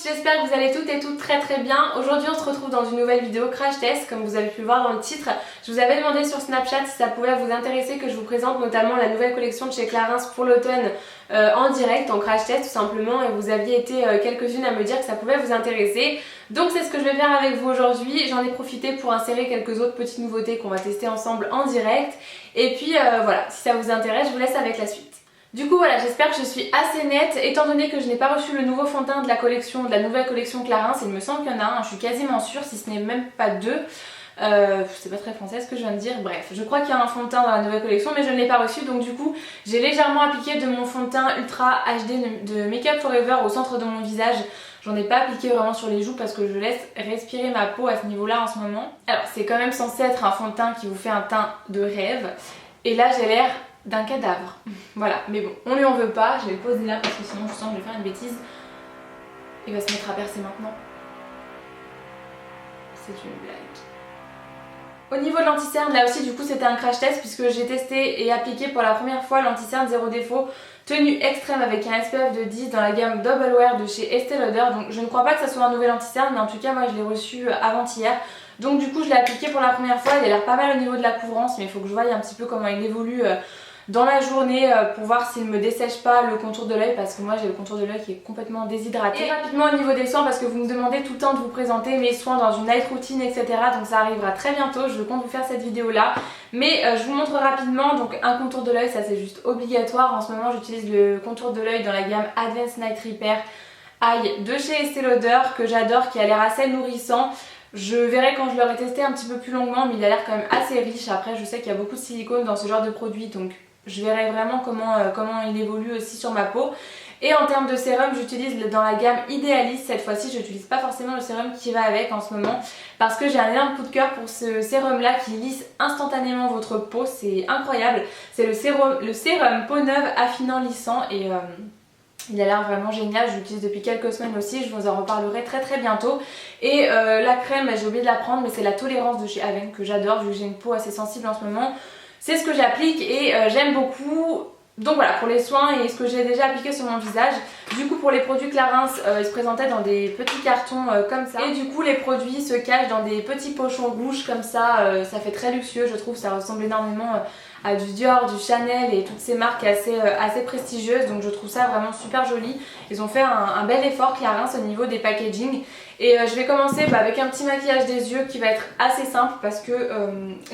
j'espère que vous allez toutes et toutes très bien. Aujourd'hui on se retrouve dans une nouvelle vidéo crash test, comme vous avez pu le voir dans le titre. Je vous avais demandé sur Snapchat si ça pouvait vous intéresser que je vous présente notamment la nouvelle collection de chez Clarins pour l'automne en direct, en crash test tout simplement, et vous aviez été quelques-unes à me dire que ça pouvait vous intéresser. Donc c'est ce que je vais faire avec vous aujourd'hui. J'en ai profité pour insérer quelques autres petites nouveautés qu'on va tester ensemble en direct. Et puis voilà, si ça vous intéresse, je vous laisse avec la suite. Du coup voilà, j'espère que je suis assez nette, étant donné que je n'ai pas reçu le nouveau fond de teint de la collection, de la nouvelle collection Clarins. Il me semble qu'il y en a un, je suis quasiment sûre, si ce n'est même pas deux. C'est pas très français ce que je viens de dire, bref, je crois qu'il y a un fond de teint dans la nouvelle collection mais je ne l'ai pas reçu, donc du coup j'ai légèrement appliqué de mon fond de teint Ultra HD de Make Up Forever au centre de mon visage. J'en ai pas appliqué vraiment sur les joues parce que je laisse respirer ma peau à ce niveau là en ce moment. Alors c'est quand même censé être un fond de teint qui vous fait un teint de rêve, et là j'ai l'air d'un cadavre. Voilà, mais bon, on lui en veut pas, je vais le poser là parce que sinon je sens que je vais faire une bêtise. Il va se mettre à percer maintenant. C'est une blague. Au niveau de l'anti-cerne, là aussi du coup c'était un crash test puisque j'ai testé et appliqué pour la première fois l'anti-cerne zéro défaut tenue extrême avec un SPF de 10 dans la gamme Double Wear de chez Estée Lauder. Donc je ne crois pas que ça soit un nouvel anti-cerne, mais en tout cas moi je l'ai reçu avant-hier. Donc du coup je l'ai appliqué pour la première fois, il a l'air pas mal au niveau de la couvrance, mais il faut que je voie un petit peu comment il évolue dans la journée pour voir s'il me dessèche pas le contour de l'œil, parce que moi j'ai le contour de l'œil qui est complètement déshydraté. Et rapidement au niveau des soins, parce que vous me demandez tout le temps de vous présenter mes soins dans une night routine etc, donc ça arrivera très bientôt, je compte vous faire cette vidéo là, mais je vous montre rapidement. Donc un contour de l'œil, ça c'est juste obligatoire. En ce moment j'utilise le contour de l'œil dans la gamme Advanced Night Repair Eye de chez Estée Lauder, que j'adore, qui a l'air assez nourrissant. Je verrai quand je l'aurai testé un petit peu plus longuement, mais il a l'air quand même assez riche. Après je sais qu'il y a beaucoup de silicone dans ce genre de produit, donc je verrai vraiment comment il évolue aussi sur ma peau. Et en termes de sérum, j'utilise dans la gamme Idealis. Cette fois-ci, je n'utilise pas forcément le sérum qui va avec en ce moment, parce que j'ai un énorme coup de cœur pour ce sérum là qui lisse instantanément votre peau. C'est incroyable. C'est le sérum peau neuve affinant lissant, et il a l'air vraiment génial. Je l'utilise depuis quelques semaines aussi, je vous en reparlerai très bientôt. Et la crème, j'ai oublié de la prendre, mais c'est la Tolérance de chez Aven que j'adore vu que j'ai une peau assez sensible en ce moment. C'est ce que j'applique et j'aime beaucoup. Donc voilà pour les soins et ce que j'ai déjà appliqué sur mon visage. Du coup pour les produits Clarins, ils se présentaient dans des petits cartons comme ça. Et du coup les produits se cachent dans des petits pochons rouges comme ça. Ça fait très luxueux, je trouve, ça ressemble énormément à du Dior, du Chanel et toutes ces marques assez prestigieuses. Donc je trouve ça vraiment super joli. Ils ont fait un bel effort Clarins au niveau des packaging. Et je vais commencer avec un petit maquillage des yeux qui va être assez simple parce que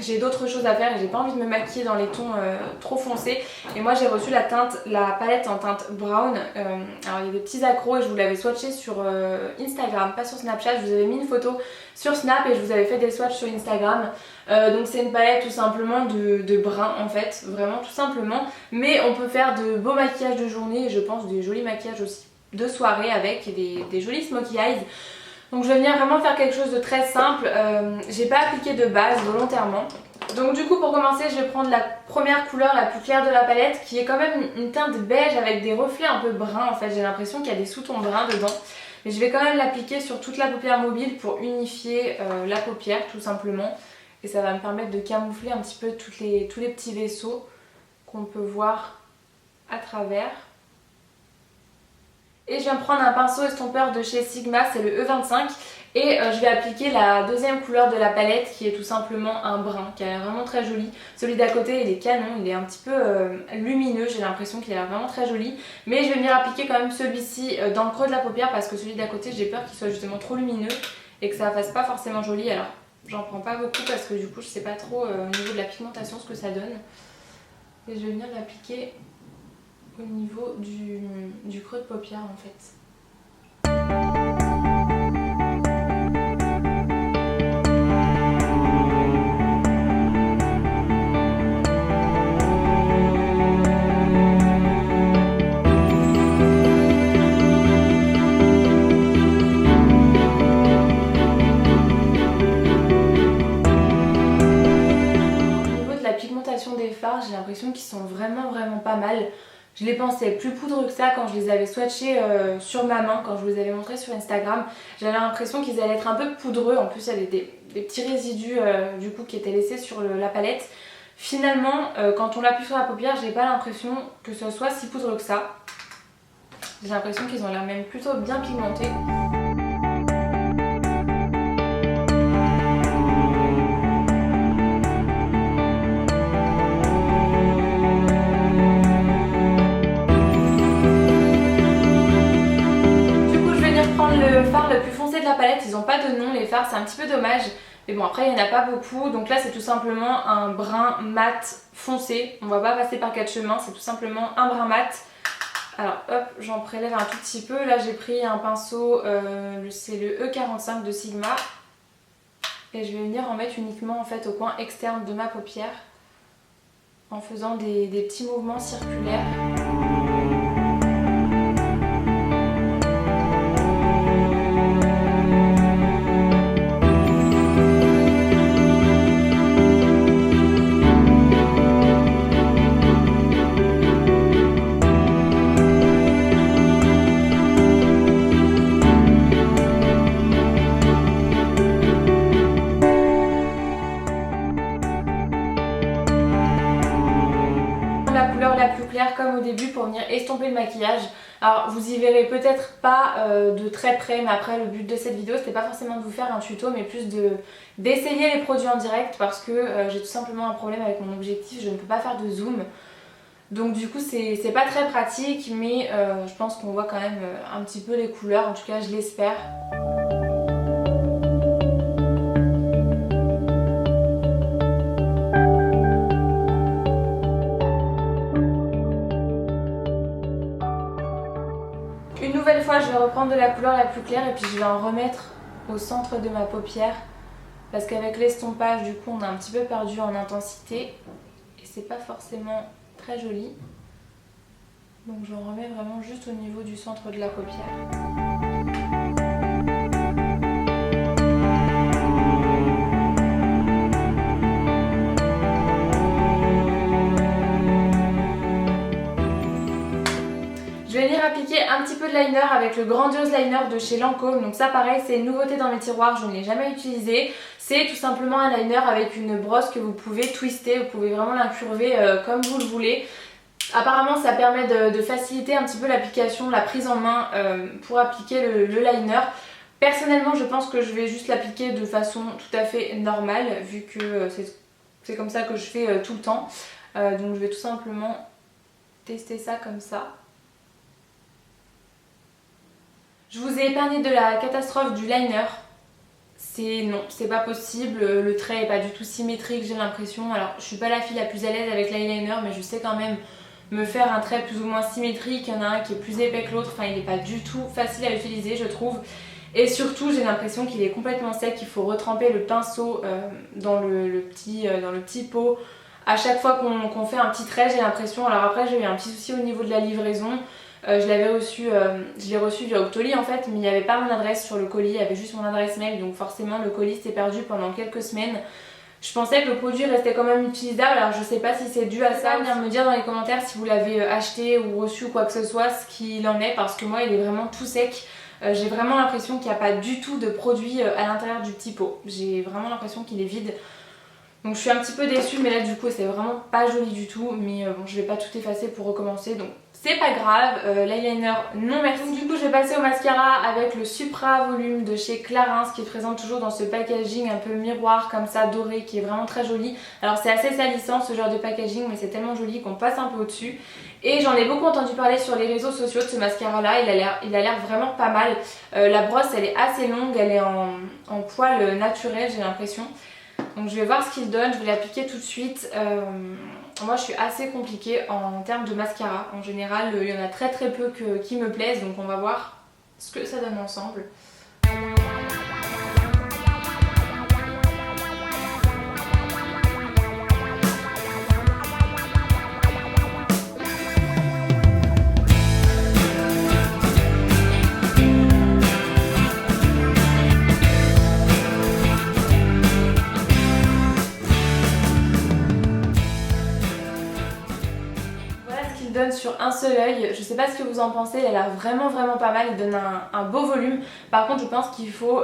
j'ai d'autres choses à faire et j'ai pas envie de me maquiller dans les tons trop foncés. Et moi j'ai reçu la palette en teinte brown. Alors il y a des petits accros et je vous l'avais swatché sur Instagram, pas sur Snapchat. Je vous avais mis une photo sur Snap et je vous avais fait des swatchs sur Instagram. Donc c'est une palette tout simplement de brun en fait, vraiment tout simplement. Mais on peut faire de beaux maquillages de journée et je pense des jolis maquillages aussi de soirée avec des jolis smokey eyes. Donc je vais venir vraiment faire quelque chose de très simple. J'ai pas appliqué de base volontairement. Donc du coup pour commencer je vais prendre la première couleur la plus claire de la palette, qui est quand même une teinte beige avec des reflets un peu bruns en fait. J'ai l'impression qu'il y a des sous-tons bruns dedans. Mais je vais quand même l'appliquer sur toute la paupière mobile pour unifier la paupière tout simplement. Et ça va me permettre de camoufler un petit peu tous les petits vaisseaux qu'on peut voir à travers. Et je viens prendre un pinceau estompeur de chez Sigma, c'est le E25. Et je vais appliquer la deuxième couleur de la palette qui est tout simplement un brun, qui a l'air vraiment très joli. Celui d'à côté il est canon, il est un petit peu lumineux, j'ai l'impression qu'il a l'air vraiment très joli. Mais je vais venir appliquer quand même celui-ci dans le creux de la paupière parce que celui d'à côté j'ai peur qu'il soit justement trop lumineux et que ça fasse pas forcément joli. Alors j'en prends pas beaucoup parce que du coup je sais pas trop au niveau de la pigmentation ce que ça donne. Et je vais venir l'appliquer au niveau du creux de paupière en fait. Des fards, j'ai l'impression qu'ils sont vraiment pas mal. Je les pensais plus poudreux que ça quand je les avais swatchés sur ma main, quand je vous les avais montré sur Instagram. J'avais l'impression qu'ils allaient être un peu poudreux. En plus il y avait des petits résidus du coup qui étaient laissés sur la palette. Finalement quand on l'appuie sur la paupière, j'ai pas l'impression que ce soit si poudreux que ça. J'ai l'impression qu'ils ont l'air même plutôt bien pigmentés. prendre le fard le plus foncé de la palette, ils n'ont pas de nom les fards, c'est un petit peu dommage. Mais bon après il n'y en a pas beaucoup, donc là c'est tout simplement un brun mat foncé. On va pas passer par quatre chemins, c'est tout simplement un brun mat. Alors hop, j'en prélève un tout petit peu. Là j'ai pris un pinceau, c'est le E45 de Sigma. Et je vais venir en mettre uniquement en fait au coin externe de ma paupière. En faisant des petits mouvements circulaires. La couleur la plus claire comme au début pour venir estomper le maquillage. Alors vous y verrez peut-être pas de très près, mais après le but de cette vidéo c'était pas forcément de vous faire un tuto mais plus d'essayer les produits en direct parce que j'ai tout simplement un problème avec mon objectif, je ne peux pas faire de zoom. Donc du coup c'est pas très pratique mais je pense qu'on voit quand même un petit peu les couleurs, en tout cas je l'espère. Une nouvelle fois, je vais reprendre de la couleur la plus claire et puis je vais en remettre au centre de ma paupière parce qu'avec l'estompage, du coup, on a un petit peu perdu en intensité et c'est pas forcément très joli. Donc j'en remets vraiment juste au niveau du centre de la paupière. Je vais venir appliquer un petit peu de liner avec le Grandiose Liner de chez Lancôme. Donc ça pareil, c'est une nouveauté dans mes tiroirs, je ne l'ai jamais utilisé. C'est tout simplement un liner avec une brosse que vous pouvez twister, vous pouvez vraiment l'incurver comme vous le voulez. Apparemment ça permet de faciliter un petit peu l'application, la prise en main pour appliquer le liner. Personnellement je pense que je vais juste l'appliquer de façon tout à fait normale vu que c'est comme ça que je fais tout le temps. Donc je vais tout simplement tester ça comme ça. Je vous ai épargné de la catastrophe du liner. Non, c'est pas possible, le trait est pas du tout symétrique, j'ai l'impression. Alors je suis pas la fille la plus à l'aise avec l'eyeliner mais je sais quand même me faire un trait plus ou moins symétrique. Il y en a un qui est plus épais que l'autre, enfin il est pas du tout facile à utiliser je trouve. Et surtout j'ai l'impression qu'il est complètement sec, il faut retremper le pinceau dans le petit pot. À chaque fois qu'on fait un petit trait j'ai l'impression, alors après j'ai eu un petit souci au niveau de la livraison. Je l'ai reçu via Octoly en fait, mais il n'y avait pas mon adresse sur le colis, il y avait juste mon adresse mail, donc forcément le colis s'est perdu pendant quelques semaines. Je pensais que le produit restait quand même utilisable, alors je sais pas si c'est dû à ça. Venez me dire dans les commentaires si vous l'avez acheté ou reçu ou quoi que ce soit, ce qu'il en est, parce que moi il est vraiment tout sec. J'ai vraiment l'impression qu'il n'y a pas du tout de produit à l'intérieur du petit pot. J'ai vraiment l'impression qu'il est vide. Donc je suis un petit peu déçue, mais là du coup c'est vraiment pas joli du tout. Mais bon, je vais pas tout effacer pour recommencer, donc c'est pas grave. L'eyeliner non merci. Donc, du coup je vais passer au mascara avec le Supra Volume de chez Clarins, qui est présent toujours dans ce packaging un peu miroir comme ça doré, qui est vraiment très joli. Alors c'est assez salissant ce genre de packaging, mais c'est tellement joli qu'on passe un peu au dessus. Et j'en ai beaucoup entendu parler sur les réseaux sociaux de ce mascara là, il a l'air vraiment pas mal. La brosse elle est assez longue, elle est en poil naturel j'ai l'impression. Donc je vais voir ce qu'il donne, je vais l'appliquer tout de suite. Moi je suis assez compliquée en termes de mascara. En général il y en a très peu qui me plaisent, donc on va voir ce que ça donne ensemble. Donne sur un seul œil, je sais pas ce que vous en pensez, elle a l'air vraiment pas mal, il donne un beau volume. Par contre je pense qu'il faut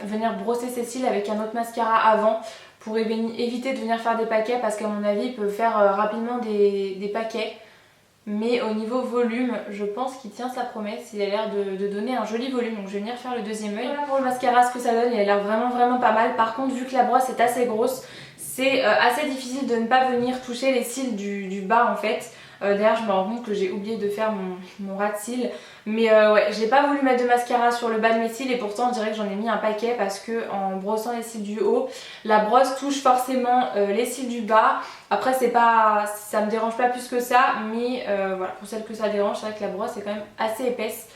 venir brosser ses cils avec un autre mascara avant pour éviter de venir faire des paquets, parce qu'à mon avis il peut faire rapidement des paquets. Mais au niveau volume je pense qu'il tient sa promesse, il a l'air de donner un joli volume, donc je vais venir faire le deuxième œil. Voilà pour le mascara ce que ça donne, il a l'air vraiment pas mal. Par contre vu que la brosse est assez grosse, c'est assez difficile de ne pas venir toucher les cils du bas en fait. D'ailleurs je me rends compte que j'ai oublié de faire mon ras de cils. Mais ouais, j'ai pas voulu mettre de mascara sur le bas de mes cils et pourtant on dirait que j'en ai mis un paquet parce que en brossant les cils du haut, la brosse touche forcément les cils du bas. Après ça me dérange pas plus que ça, mais voilà, pour celles que ça dérange, c'est vrai que la brosse est quand même assez épaisse.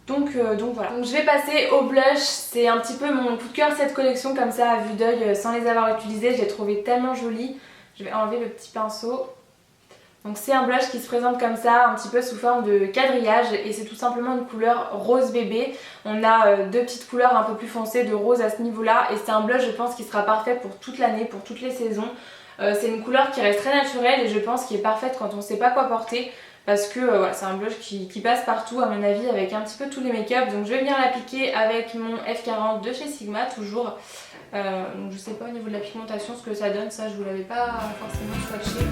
Donc voilà. Donc je vais passer au blush, c'est un petit peu mon coup de cœur cette collection comme ça à vue d'œil sans les avoir utilisées, je l'ai trouvé tellement jolie. Je vais enlever le petit pinceau. Donc c'est un blush qui se présente comme ça, un petit peu sous forme de quadrillage et c'est tout simplement une couleur rose bébé. On a deux petites couleurs un peu plus foncées de rose à ce niveau-là et c'est un blush je pense qui sera parfait pour toute l'année, pour toutes les saisons. C'est une couleur qui reste très naturelle et je pense qui est parfaite quand on ne sait pas quoi porter parce que voilà, c'est un blush qui passe partout à mon avis avec un petit peu tous les make-up. Donc je vais venir l'appliquer avec mon F40 de chez Sigma toujours. Donc je sais pas au niveau de la pigmentation ce que ça donne, ça je vous l'avais pas forcément swatché.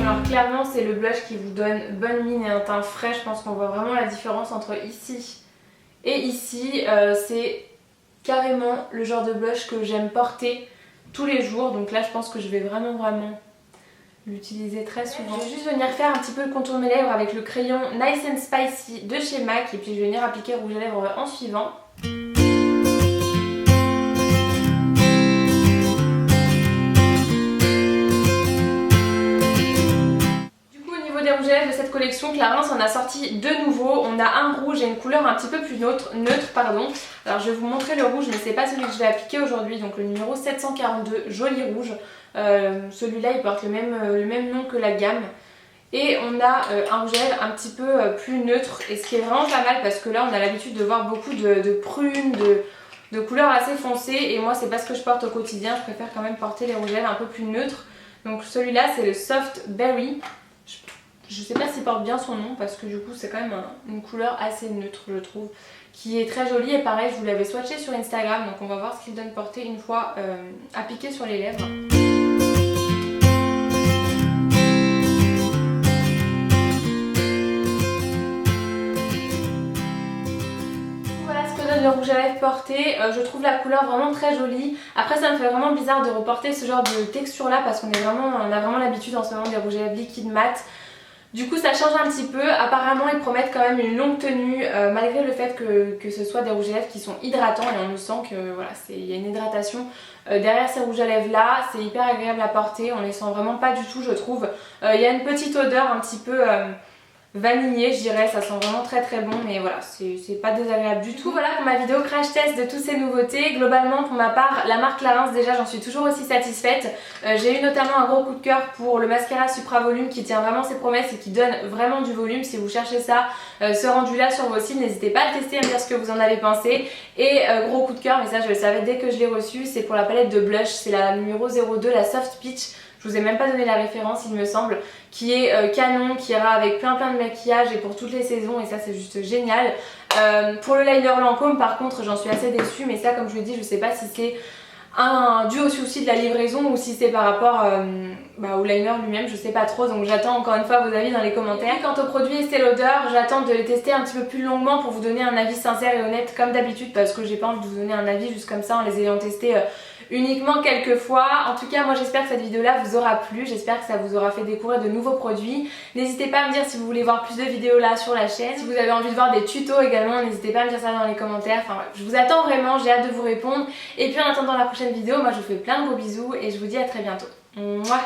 Alors clairement c'est le blush qui vous donne bonne mine et un teint frais, je pense qu'on voit vraiment la différence entre ici et ici. C'est carrément le genre de blush que j'aime porter tous les jours, donc là je pense que je vais vraiment l'utiliser très souvent. Je vais juste venir faire un petit peu le contour de mes lèvres avec le crayon Nice and Spicy de chez MAC et puis je vais venir appliquer rouge à lèvres en suivant. Des rouges à lèvres de cette collection, Clarins en a sorti deux nouveaux. On a un rouge et une couleur un petit peu plus neutre, pardon. Alors je vais vous montrer le rouge mais c'est pas celui que je vais appliquer aujourd'hui, donc le numéro 742, joli rouge. Celui-là il porte le même nom que la gamme. Et on a un rouge à lèvres un petit peu plus neutre et ce qui est vraiment pas mal parce que là on a l'habitude de voir beaucoup de prunes, de couleurs assez foncées et moi c'est pas ce que je porte au quotidien, je préfère quand même porter les rouges à lèvres un peu plus neutres. Donc celui-là c'est le Soft Berry. Je sais pas s'il porte bien son nom parce que du coup c'est quand même une couleur assez neutre je trouve, qui est très jolie et pareil je vous l'avais swatché sur Instagram donc on va voir ce qu'il donne porter une fois appliqué sur les lèvres. Voilà ce que donne le rouge à lèvres porté, je trouve la couleur vraiment très jolie. Après ça me fait vraiment bizarre de reporter ce genre de texture là parce qu'on a vraiment l'habitude en ce moment des rouges à lèvres liquides mat. Du coup ça change un petit peu, apparemment ils promettent quand même une longue tenue malgré le fait que ce soit des rouges à lèvres qui sont hydratants et on le sent que voilà, il y a une hydratation derrière ces rouges à lèvres là, c'est hyper agréable à porter, on les sent vraiment pas du tout je trouve. Il y a une petite odeur un petit peu vanillé je dirais, ça sent vraiment très bon mais voilà c'est pas désagréable du tout. Voilà pour ma vidéo crash test de toutes ces nouveautés. Globalement pour ma part la marque Clarins déjà j'en suis toujours aussi satisfaite. J'ai eu notamment un gros coup de cœur pour le mascara Supra Volume qui tient vraiment ses promesses et qui donne vraiment du volume. Si vous cherchez ça, ce rendu là sur vos cils, n'hésitez pas à le tester et à me dire ce que vous en avez pensé. Et gros coup de cœur, mais ça je le savais dès que je l'ai reçu, c'est pour la palette de blush, c'est la numéro 02, la Soft Peach. Je vous ai même pas donné la référence il me semble, qui est canon, qui ira avec plein de maquillage et pour toutes les saisons et ça c'est juste génial. Pour le liner Lancôme par contre j'en suis assez déçue mais ça comme je vous l'ai dit je sais pas si c'est dû au souci de la livraison ou si c'est par rapport au liner lui-même, je sais pas trop donc j'attends encore une fois vos avis dans les commentaires. Et quant aux produits Estée Lauder, j'attends de les tester un petit peu plus longuement pour vous donner un avis sincère et honnête comme d'habitude parce que j'ai pas envie de vous donner un avis juste comme ça en les ayant testés uniquement quelques fois. En tout cas moi j'espère que cette vidéo là vous aura plu, j'espère que ça vous aura fait découvrir de nouveaux produits. N'hésitez pas à me dire si vous voulez voir plus de vidéos là sur la chaîne, si vous avez envie de voir des tutos également n'hésitez pas à me dire ça dans les commentaires. Enfin bref, je vous attends vraiment, j'ai hâte de vous répondre et puis en attendant la prochaine vidéo moi je vous fais plein de gros bisous et je vous dis à très bientôt. Mouah.